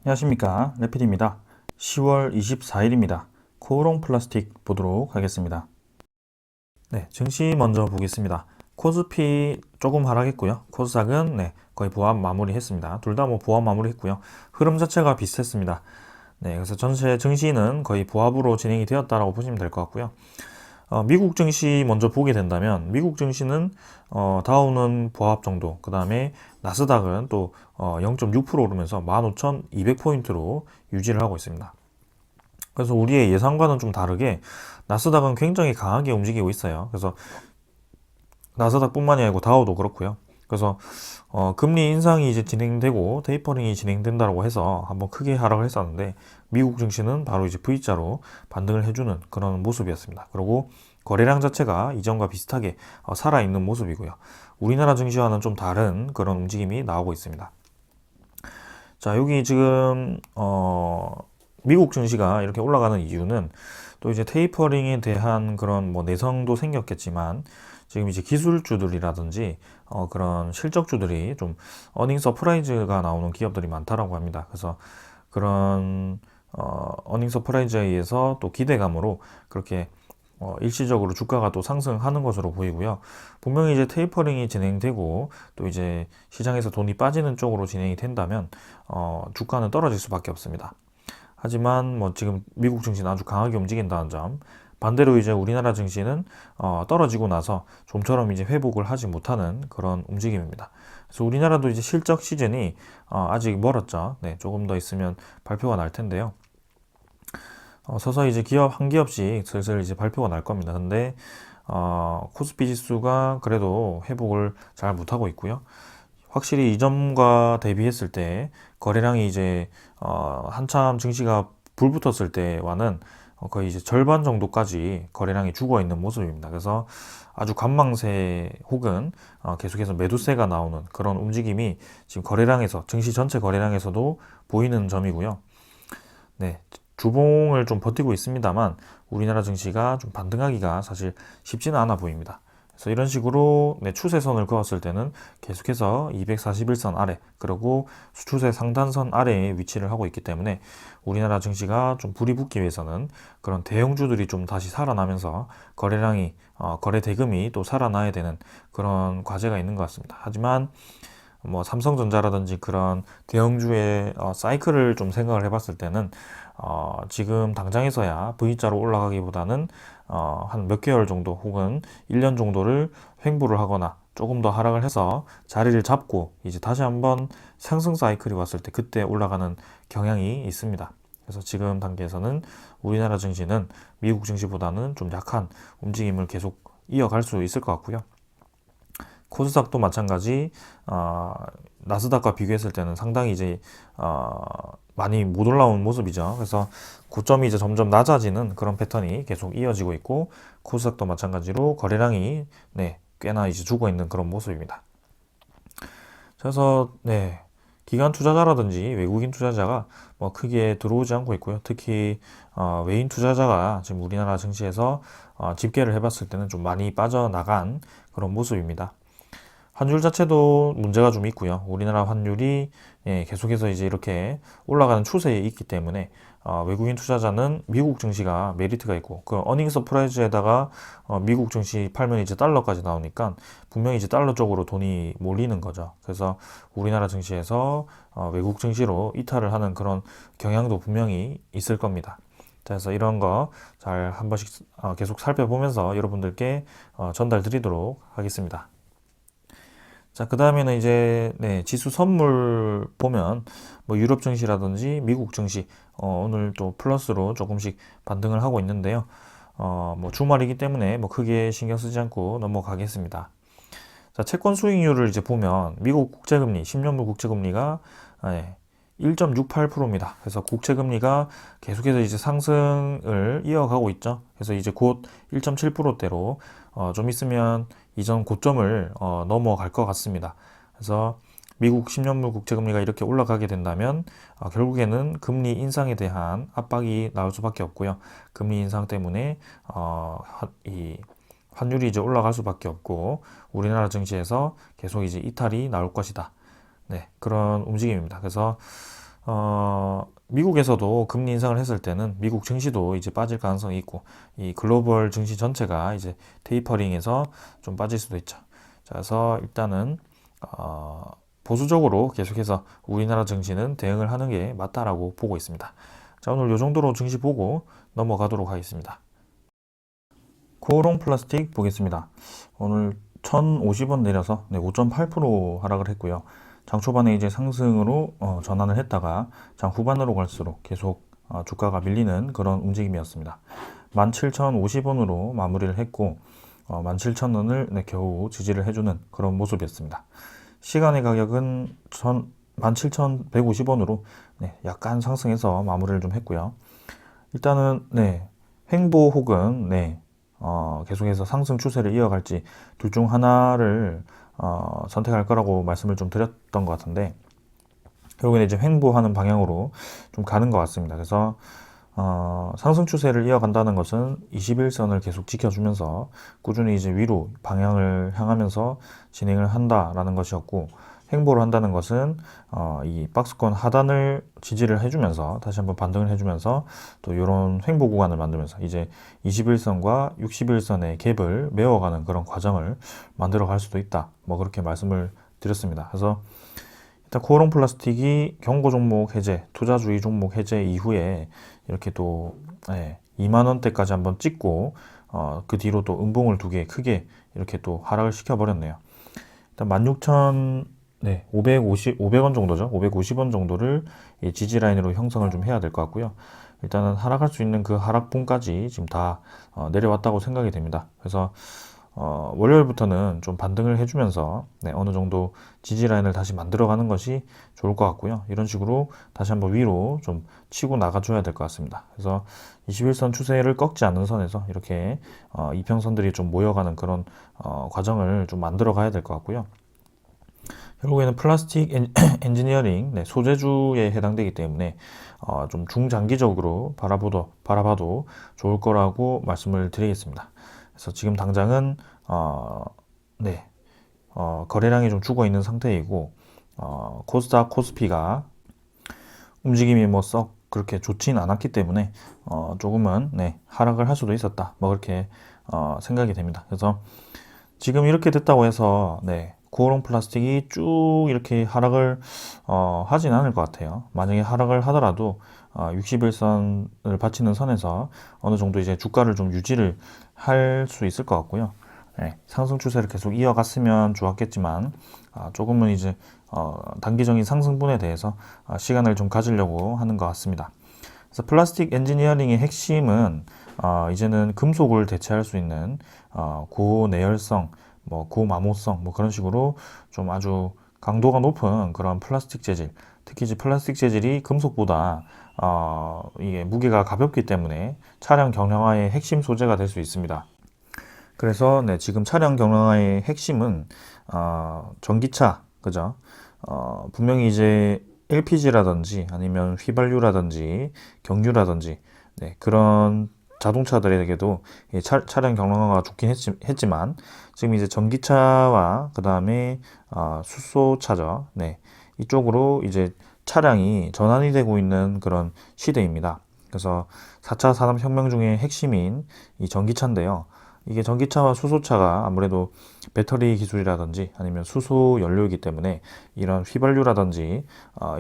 안녕하십니까, 레필입니다. 10월 24일입니다. 코오롱 플라스틱 보도록 하겠습니다. 네, 증시 먼저 보겠습니다. 코스피 조금 하락했고요. 코스닥은 거의 보합 마무리했습니다. 둘 다 보합 마무리했고요. 흐름 자체가 비슷했습니다. 네, 그래서 전체 증시는 거의 보합으로 진행이 되었다라고 보시면 될 것 같고요. 미국 증시 먼저 보게 된다면 미국 증시는 다우는 보합 정도, 그 다음에 나스닥은 또 0.6% 오르면서 15,200포인트로 유지를 하고 있습니다. 그래서 우리의 예상과는 좀 다르게 나스닥은 굉장히 강하게 움직이고 있어요. 그래서 나스닥뿐만이 아니고 다우도 그렇고요. 그래서 금리 인상이 이제 진행되고 테이퍼링이 진행된다고 해서 한번 크게 하락을 했었는데 미국 증시는 바로 이제 V자로 반등을 해주는 그런 모습이었습니다. 그리고 거래량 자체가 이전과 비슷하게 살아있는 모습이고요. 우리나라 증시와는 좀 다른 그런 움직임이 나오고 있습니다. 자, 여기 지금 미국 증시가 이렇게 올라가는 이유는 또 이제 테이퍼링에 대한 그런 내성도 생겼겠지만 지금 이제 기술주들이라든지 그런 실적주들이 좀 어닝 서프라이즈가 나오는 기업들이 많다라고 합니다. 그래서 그런 어닝 서프라이즈에 의해서 또 기대감으로 그렇게 일시적으로 주가가 또 상승하는 것으로 보이고요. 분명히 이제 테이퍼링이 진행되고 또 이제 시장에서 돈이 빠지는 쪽으로 진행이 된다면 주가는 떨어질 수밖에 없습니다. 하지만 지금 미국 증시는 아주 강하게 움직인다는 점, 반대로 이제 우리나라 증시는 떨어지고 나서 좀처럼 이제 회복을 하지 못하는 그런 움직임입니다. 그래서 우리나라도 이제 실적 시즌이 아직 멀었죠. 네, 조금 더 있으면 발표가 날 텐데요. 서서히 이제 기업 한 기업씩 슬슬 이제 발표가 날 겁니다. 근데 코스피 지수가 그래도 회복을 잘 못하고 있고요. 확실히 이전과 대비했을 때 거래량이 이제 한참 증시가 불붙었을 때와는 거의 이제 절반 정도까지 거래량이 죽어 있는 모습입니다. 그래서 아주 관망세 혹은 계속해서 매도세가 나오는 그런 움직임이 지금 거래량에서 증시 전체 거래량에서도 보이는 점이고요. 네, 주봉을 좀 버티고 있습니다만 우리나라 증시가 좀 반등하기가 사실 쉽지는 않아 보입니다. 그래서 이런 식으로 추세선을 그었을 때는 계속해서 241선 아래 그리고 추세 상단선 아래에 위치를 하고 있기 때문에 우리나라 증시가 좀 불이 붙기 위해서는 그런 대형주들이 좀 다시 살아나면서 거래량이 거래 대금이 또 살아나야 되는 그런 과제가 있는 것 같습니다. 하지만 삼성전자라든지 그런 대형주의 사이클을 좀 생각을 해봤을 때는 지금 당장에서야 V자로 올라가기보다는 한 몇 개월 정도 혹은 1년 정도를 횡보를 하거나 조금 더 하락을 해서 자리를 잡고 이제 다시 한번 상승 사이클이 왔을 때 그때 올라가는 경향이 있습니다. 그래서 지금 단계에서는 우리나라 증시는 미국 증시보다는 좀 약한 움직임을 계속 이어갈 수 있을 것 같고요. 코스닥도 마찬가지, 나스닥과 비교했을 때는 상당히 이제 많이 못 올라온 모습이죠. 그래서 고점이 이제 점점 낮아지는 그런 패턴이 계속 이어지고 있고, 코스닥도 마찬가지로 거래량이 꽤나 이제 죽어 있는 그런 모습입니다. 그래서 기관 투자자라든지 외국인 투자자가 크게 들어오지 않고 있고요. 특히 외인 투자자가 지금 우리나라 증시에서 집계를 해봤을 때는 좀 많이 빠져나간 그런 모습입니다. 환율 자체도 문제가 좀 있고요. 우리나라 환율이 계속해서 이제 이렇게 올라가는 추세에 있기 때문에 외국인 투자자는 미국 증시가 메리트가 있고 그 어닝 서프라이즈에다가 미국 증시 팔면 이제 달러까지 나오니까 분명히 이제 달러 쪽으로 돈이 몰리는 거죠. 그래서 우리나라 증시에서 외국 증시로 이탈을 하는 그런 경향도 분명히 있을 겁니다. 그래서 이런 거 잘 한 번씩 계속 살펴보면서 여러분들께 전달 드리도록 하겠습니다. 자, 그 다음에는 이제 지수 선물 보면 유럽 증시라든지 미국 증시 오늘 또 플러스로 조금씩 반등을 하고 있는데요. 주말이기 때문에 크게 신경 쓰지 않고 넘어가겠습니다. 자, 채권 수익률을 이제 보면 미국 국채금리 10년물 국채금리가 1.68%입니다. 그래서 국채금리가 계속해서 이제 상승을 이어가고 있죠. 그래서 이제 곧 1.7%대로 좀 있으면 이전 고점을 넘어갈 것 같습니다. 그래서 미국 10년물 국채금리가 이렇게 올라가게 된다면 결국에는 금리 인상에 대한 압박이 나올 수밖에 없고요. 금리 인상 때문에 이 환율이 이제 올라갈 수밖에 없고 우리나라 증시에서 계속 이제 이탈이 나올 것이다. 그런 움직임입니다. 그래서 미국에서도 금리 인상을 했을 때는 미국 증시도 이제 빠질 가능성이 있고, 이 글로벌 증시 전체가 이제 테이퍼링해서 좀 빠질 수도 있죠. 자, 그래서 일단은 보수적으로 계속해서 우리나라 증시는 대응을 하는 게 맞다라고 보고 있습니다. 자, 오늘 이 정도로 증시 보고 넘어가도록 하겠습니다. 코오롱 플라스틱 보겠습니다. 오늘 1,050원 내려서 5.8% 하락을 했고요. 장 초반에 이제 상승으로 전환을 했다가 장 후반으로 갈수록 계속 주가가 밀리는 그런 움직임이었습니다. 17,050원으로 마무리를 했고 17,000원을 겨우 지지를 해주는 그런 모습이었습니다. 시간의 가격은 17,150원으로 약간 상승해서 마무리를 좀 했고요. 일단은 횡보 혹은 계속해서 상승 추세를 이어갈지 둘 중 하나를 선택할 거라고 말씀을 좀 드렸던 것 같은데, 결국에는 이제 횡보하는 방향으로 좀 가는 것 같습니다. 그래서 상승 추세를 이어간다는 것은 21선을 계속 지켜주면서 꾸준히 이제 위로 방향을 향하면서 진행을 한다라는 것이었고, 횡보를 한다는 것은 이 박스권 하단을 지지를 해주면서 다시 한번 반등을 해주면서 또 이런 횡보 구간을 만들면서 이제 21선과 61선의 갭을 메워가는 그런 과정을 만들어 갈 수도 있다, 뭐 그렇게 말씀을 드렸습니다. 그래서 일단 코오롱 플라스틱이 경고 종목 해제, 투자주의 종목 해제 이후에 이렇게 또 2만 원대까지 한번 찍고 그 뒤로 또 음봉을 두 개 크게 이렇게 또 하락을 시켜버렸네요. 일단 500원 정도죠. 550원 정도를 지지 라인으로 형성을 좀 해야 될 것 같고요. 일단은 하락할 수 있는 그 하락pun까지 지금 다 내려왔다고 생각이 됩니다. 그래서 월요일부터는 좀 반등을 해주면서 어느 정도 지지 라인을 다시 만들어가는 것이 좋을 것 같고요. 이런 식으로 다시 한번 위로 좀 치고 나가줘야 될 것 같습니다. 그래서 21선 추세를 꺾지 않는 선에서 이렇게 이평선들이 좀 모여가는 그런 과정을 좀 만들어 가야 될 것 같고요. 결국에는 플라스틱 엔지니어링 소재주에 해당되기 때문에 좀 중장기적으로 바라봐도 좋을 거라고 말씀을 드리겠습니다. 그래서 지금 당장은 거래량이 좀 죽어 있는 상태이고 코스닥, 코스피가 움직임이 뭐 썩 그렇게 좋진 않았기 때문에 조금은 하락을 할 수도 있었다, 뭐 그렇게 생각이 됩니다. 그래서 지금 이렇게 됐다고 해서 코오롱 플라스틱이 쭉 이렇게 하락을 하진 않을 것 같아요. 만약에 하락을 하더라도 61선을 받치는 선에서 어느 정도 이제 주가를 좀 유지를 할 수 있을 것 같고요. 상승 추세를 계속 이어갔으면 좋았겠지만 조금은 이제 단기적인 상승분에 대해서 시간을 좀 가지려고 하는 것 같습니다. 그래서 플라스틱 엔지니어링의 핵심은 이제는 금속을 대체할 수 있는 고내열성, 뭐 고마모성, 뭐 그런 식으로 좀 아주 강도가 높은 그런 플라스틱 재질, 특히 이제 플라스틱 재질이 금속보다 이게 무게가 가볍기 때문에 차량 경량화의 핵심 소재가 될 수 있습니다. 그래서 지금 차량 경량화의 핵심은 전기차, 그죠? 분명히 이제 LPG라든지 아니면 휘발유라든지 경유라든지 그런 자동차들에게도 차량 경량화가 좋긴 했지만 지금 이제 전기차와 그 다음에 수소차죠. 이쪽으로 이제 차량이 전환이 되고 있는 그런 시대입니다. 그래서 4차 산업혁명 중의 핵심인 이 전기차인데요. 이게 전기차와 수소차가 아무래도 배터리 기술이라든지 아니면 수소 연료이기 때문에 이런 휘발유라든지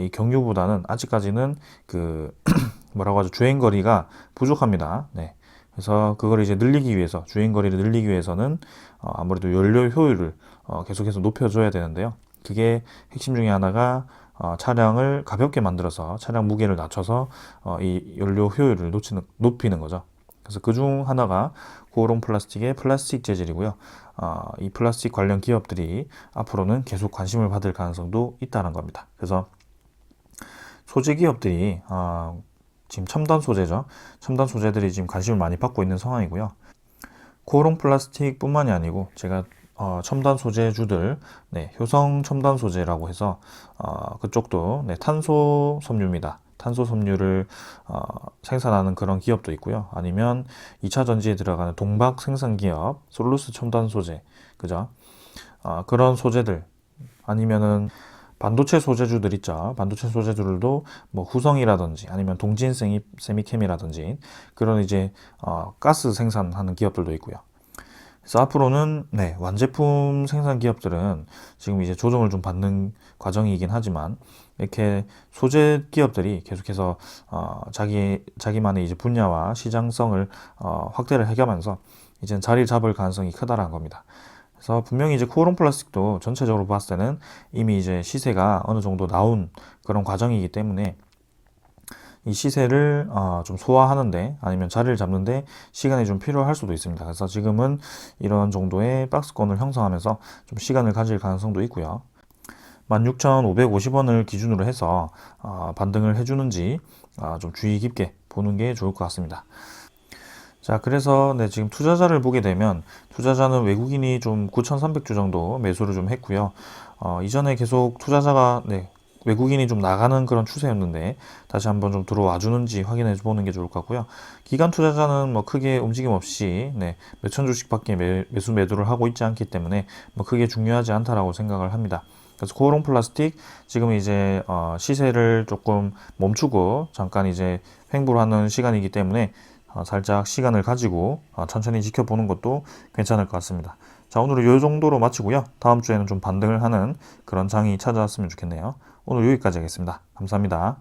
이 경유보다는 아직까지는 그 뭐라고 하죠? 주행거리가 부족합니다. 그래서 그걸 이제 늘리기 위해서, 주행거리를 늘리기 위해서는 아무래도 연료 효율을 계속해서 높여줘야 되는데요. 그게 핵심 중에 하나가 차량을 가볍게 만들어서 차량 무게를 낮춰서 이 연료 효율을 높이는 거죠. 그래서 그중 하나가 코오롱 플라스틱의 플라스틱 재질이고요. 이 플라스틱 관련 기업들이 앞으로는 계속 관심을 받을 가능성도 있다는 겁니다. 그래서 소재 기업들이 지금 첨단 소재죠. 첨단 소재들이 지금 관심을 많이 받고 있는 상황이고요. 코오롱 플라스틱 뿐만이 아니고 제가 첨단 소재주들, 효성 첨단 소재라고 해서 그쪽도 탄소 섬유입니다. 탄소 섬유를 생산하는 그런 기업도 있고요. 아니면 2차 전지에 들어가는 동박 생산 기업, 솔루스 첨단 소재, 그죠? 그런 소재들, 아니면은 반도체 소재주들 있죠. 반도체 소재주들도 뭐 후성이라든지 아니면 동진 세미캠이라든지 그런 이제 가스 생산하는 기업들도 있고요. 그래서 앞으로는 네, 완제품 생산 기업들은 지금 이제 조정을 좀 받는 과정이긴 하지만 이렇게 소재 기업들이 계속해서 자기만의 이제 분야와 시장성을 확대를 해가면서 이제 자리 잡을 가능성이 크다라는 겁니다. 그래서 분명히 이제 코오롱 플라스틱도 전체적으로 봤을 때는 이미 이제 시세가 어느 정도 나온 그런 과정이기 때문에 이 시세를 좀 소화하는데 아니면 자리를 잡는데 시간이 좀 필요할 수도 있습니다. 그래서 지금은 이런 정도의 박스권을 형성하면서 좀 시간을 가질 가능성도 있고요. 16,550원을 기준으로 해서 반등을 해주는지 좀 주의 깊게 보는 게 좋을 것 같습니다. 자, 그래서 네, 지금 투자자를 보게 되면 투자자는 외국인이 좀 9,300주 정도 매수를 좀 했고요. 이전에 계속 투자자가 네, 외국인이 좀 나가는 그런 추세였는데 다시 한번 좀 들어와 주는지 확인해 보는 게 좋을 것 같고요. 기관 투자자는 뭐 크게 움직임 없이 네, 몇천 주씩밖에 매수 매도를 하고 있지 않기 때문에 뭐 크게 중요하지 않다라고 생각을 합니다. 그래서 코오롱 플라스틱 지금 이제 시세를 조금 멈추고 잠깐 이제 횡보를 하는 시간이기 때문에 살짝 시간을 가지고 천천히 지켜보는 것도 괜찮을 것 같습니다. 자, 오늘은 이 정도로 마치고요. 다음 주에는 좀 반등을 하는 그런 장이 찾아왔으면 좋겠네요. 오늘 여기까지 하겠습니다. 감사합니다.